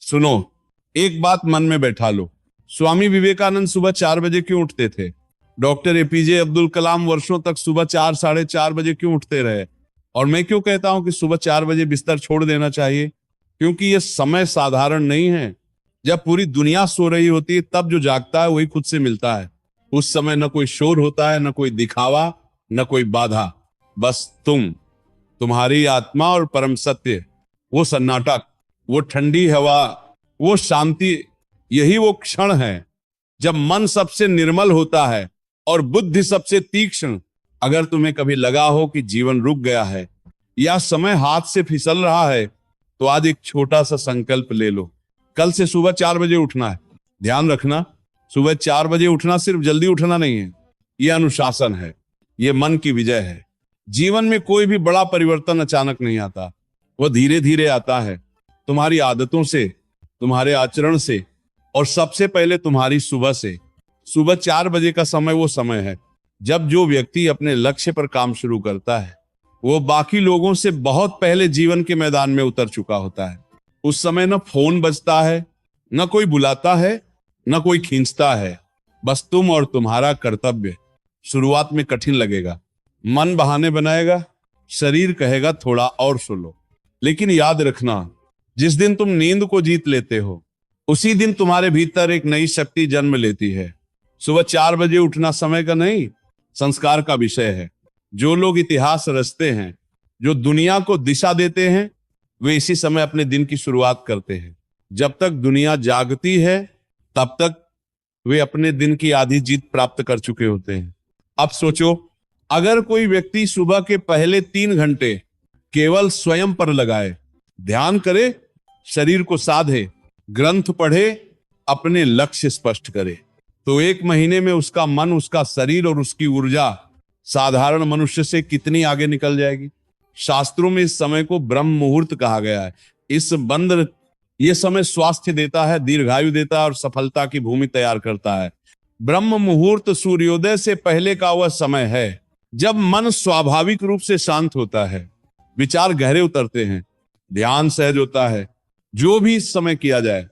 सुनो, एक बात मन में बैठा लो। स्वामी विवेकानंद सुबह 4 बजे क्यों उठते थे? डॉक्टर एपीजे अब्दुल कलाम वर्षों तक सुबह 4, 4:30 बजे क्यों उठते रहे? और मैं क्यों कहता हूं कि सुबह 4 बजे बिस्तर छोड़ देना चाहिए? क्योंकि यह समय साधारण नहीं है। जब पूरी दुनिया सो रही होती है तब जो जागता है वही खुद से मिलता है। उस समय न कोई शोर होता है, न कोई दिखावा, न कोई बाधा। बस तुम्हारी आत्मा और परम सत्य, वो सन्नाटा, वो ठंडी हवा, वो शांति। यही वो क्षण है जब मन सबसे निर्मल होता है और बुद्धि सबसे तीक्ष्ण। अगर तुम्हें कभी लगा हो कि जीवन रुक गया है या समय हाथ से फिसल रहा है, तो आज एक छोटा सा संकल्प ले लो। कल से सुबह 4 बजे उठना है। ध्यान रखना, सुबह 4 बजे उठना सिर्फ जल्दी उठना नहीं है, यह अनुशासन है, यह मन की विजय है। जीवन में कोई भी बड़ा परिवर्तन अचानक नहीं आता, वह धीरे धीरे आता है। तुम्हारी आदतों से, तुम्हारे आचरण से, और सबसे पहले तुम्हारी सुबह से। सुबह 4 बजे का समय वो समय है जब जो व्यक्ति अपने लक्ष्य पर काम शुरू करता है वो बाकी लोगों से बहुत पहले जीवन के मैदान में उतर चुका होता है। उस समय न फोन बजता है, न कोई बुलाता है, न कोई खींचता है। बस तुम और तुम्हारा कर्तव्य। शुरुआत में कठिन लगेगा, मन बहाने बनाएगा, शरीर कहेगा थोड़ा और सो लो। लेकिन याद रखना, जिस दिन तुम नींद को जीत लेते हो उसी दिन तुम्हारे भीतर एक नई शक्ति जन्म लेती है। सुबह 4 बजे उठना समय का नहीं, संस्कार का विषय है। जो लोग इतिहास रचते हैं, जो दुनिया को दिशा देते हैं, वे इसी समय अपने दिन की शुरुआत करते हैं। जब तक दुनिया जागती है तब तक वे अपने दिन की आधी जीत प्राप्त कर चुके होते हैं। अब सोचो, अगर कोई व्यक्ति सुबह के पहले 3 घंटे केवल स्वयं पर लगाए, ध्यान करे, शरीर को साधे, ग्रंथ पढ़े, अपने लक्ष्य स्पष्ट करे, तो 1 महीने में उसका मन, उसका शरीर और उसकी ऊर्जा साधारण मनुष्य से कितनी आगे निकल जाएगी। शास्त्रों में इस समय को ब्रह्म मुहूर्त कहा गया है। यह समय स्वास्थ्य देता है, दीर्घायु देता है और सफलता की भूमि तैयार करता है। ब्रह्म मुहूर्त सूर्योदय से पहले का वह समय है जब मन स्वाभाविक रूप से शांत होता है, विचार गहरे उतरते हैं, ध्यान सहज होता है। जो भी इस समय किया जाए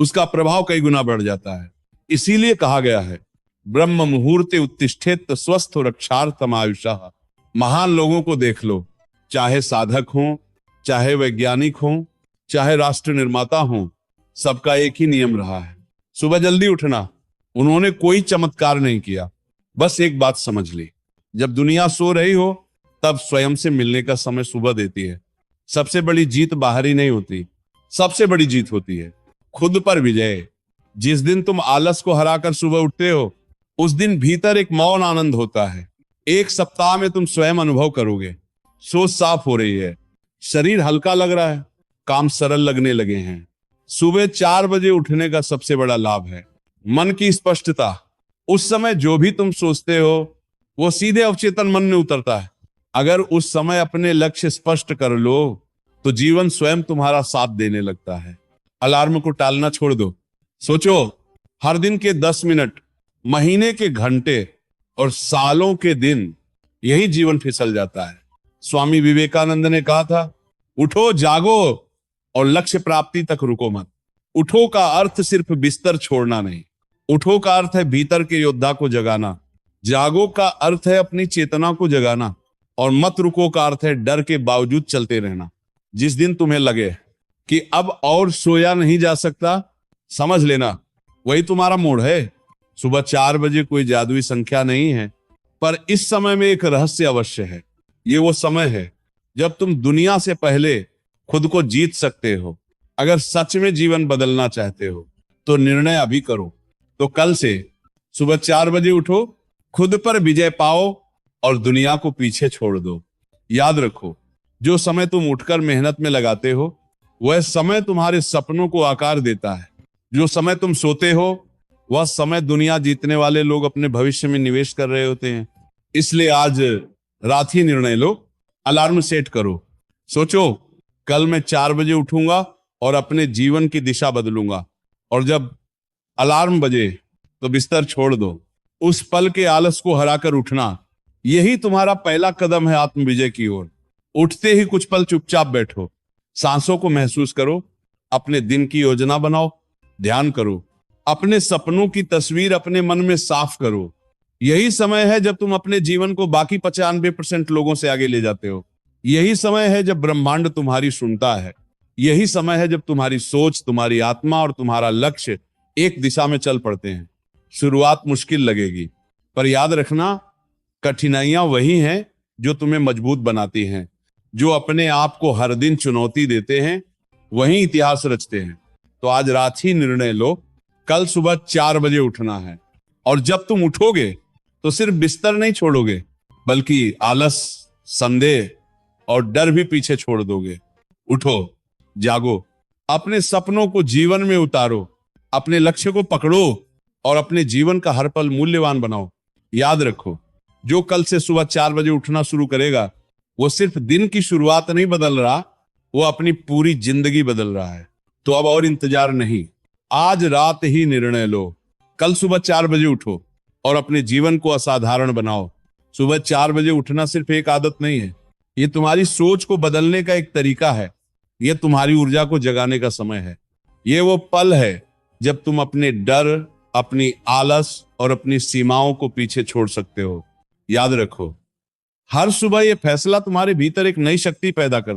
उसका प्रभाव कई गुना बढ़ जाता है। इसीलिए कहा गया है, ब्रह्म मुहूर्ते उत्तिष्ठेत स्वस्थ रक्षार्थम आयुषः। महान लोगों को देख लो, चाहे साधक हो, चाहे वैज्ञानिक हो, चाहे राष्ट्र निर्माता हो, सबका एक ही नियम रहा है, सुबह जल्दी उठना। उन्होंने कोई चमत्कार नहीं किया, बस एक बात समझ ली, जब दुनिया सो रही हो तब स्वयं से मिलने का समय सुबह देती है। सबसे बड़ी जीत बाहरी नहीं होती, सबसे बड़ी जीत होती है खुद पर विजय। जिस दिन तुम आलस को हराकर सुबह उठते हो उस दिन भीतर एक मौन आनंद होता है। 1 सप्ताह में तुम स्वयं अनुभव करोगे, सोच साफ हो रही है, शरीर हल्का लग रहा है, काम सरल लगने लगे हैं। सुबह 4 बजे उठने का सबसे बड़ा लाभ है मन की स्पष्टता। उस समय जो भी तुम सोचते हो वो सीधे अवचेतन मन में उतरता है। अगर उस समय अपने लक्ष्य स्पष्ट कर लो तो जीवन स्वयं तुम्हारा साथ देने लगता है। अलार्म को टालना छोड़ दो। सोचो, हर दिन के 10 मिनट, महीने के घंटे और सालों के दिन, यही जीवन फिसल जाता है। स्वामी विवेकानंद ने कहा था, उठो, जागो और लक्ष्य प्राप्ति तक रुको मत। उठो का अर्थ सिर्फ बिस्तर छोड़ना नहीं, उठो का अर्थ है भीतर के योद्धा को जगाना। जागो का अर्थ है अपनी चेतना को जगाना, और मत रुको का अर्थ है डर के बावजूद चलते रहना। जिस दिन तुम्हें लगे कि अब और सोया नहीं जा सकता, समझ लेना वही तुम्हारा मोड़ है। सुबह 4 बजे कोई जादुई संख्या नहीं है, पर इस समय में एक रहस्य अवश्य है। ये वो समय है जब तुम दुनिया से पहले खुद को जीत सकते हो। अगर सच में जीवन बदलना चाहते हो तो निर्णय अभी करो। तो कल से सुबह 4 बजे उठो, खुद पर विजय पाओ और दुनिया को पीछे छोड़ दो। याद रखो, जो समय तुम उठकर मेहनत में लगाते हो वह समय तुम्हारे सपनों को आकार देता है। जो समय तुम सोते हो वह समय दुनिया जीतने वाले लोग अपने भविष्य में निवेश कर रहे होते हैं। इसलिए आज रात ही निर्णय लो, अलार्म सेट करो, सोचो कल मैं 4 बजे उठूंगा और अपने जीवन की दिशा बदलूंगा। और जब अलार्म बजे तो बिस्तर छोड़ दो। उस पल के आलस को हराकर उठना, यही तुम्हारा पहला कदम है आत्म विजय की ओर। उठते ही कुछ पल चुपचाप बैठो, सांसों को महसूस करो, अपने दिन की योजना बनाओ, ध्यान करो, अपने सपनों की तस्वीर अपने मन में साफ करो। यही समय है जब तुम अपने जीवन को बाकी 95% लोगों से आगे ले जाते हो। यही समय है जब ब्रह्मांड तुम्हारी सुनता है। यही समय है जब तुम्हारी सोच, तुम्हारी आत्मा और तुम्हारा लक्ष्य एक दिशा में चल पड़ते हैं। शुरुआत मुश्किल लगेगी, पर याद रखना, कठिनाइयां वही हैं जो तुम्हें मजबूत बनाती हैं। जो अपने आप को हर दिन चुनौती देते हैं वही इतिहास रचते हैं। तो आज रात ही निर्णय लो, कल सुबह 4 बजे उठना है। और जब तुम उठोगे तो सिर्फ बिस्तर नहीं छोड़ोगे, बल्कि आलस, संदेह और डर भी पीछे छोड़ दोगे। उठो, जागो, अपने सपनों को जीवन में उतारो, अपने लक्ष्य को पकड़ो और अपने जीवन का हर पल मूल्यवान बनाओ। याद रखो, जो कल से सुबह 4 बजे उठना शुरू करेगा, वो सिर्फ दिन की शुरुआत नहीं बदल रहा, वो अपनी पूरी जिंदगी बदल रहा है। तो अब और इंतजार नहीं, आज रात ही निर्णय लो, कल सुबह 4 बजे उठो और अपने जीवन को असाधारण बनाओ। सुबह 4 बजे उठना सिर्फ एक आदत नहीं है, ये तुम्हारी सोच को बदलने का एक तरीका है। ये तुम्हारी ऊर्जा को जगाने का समय है। ये वो पल है जब तुम अपने डर, अपनी आलस और अपनी सीमाओं को पीछे छोड़ सकते हो। याद रखो, हर सुबह ये फैसला तुम्हारे भीतर एक नई शक्ति पैदा करता है।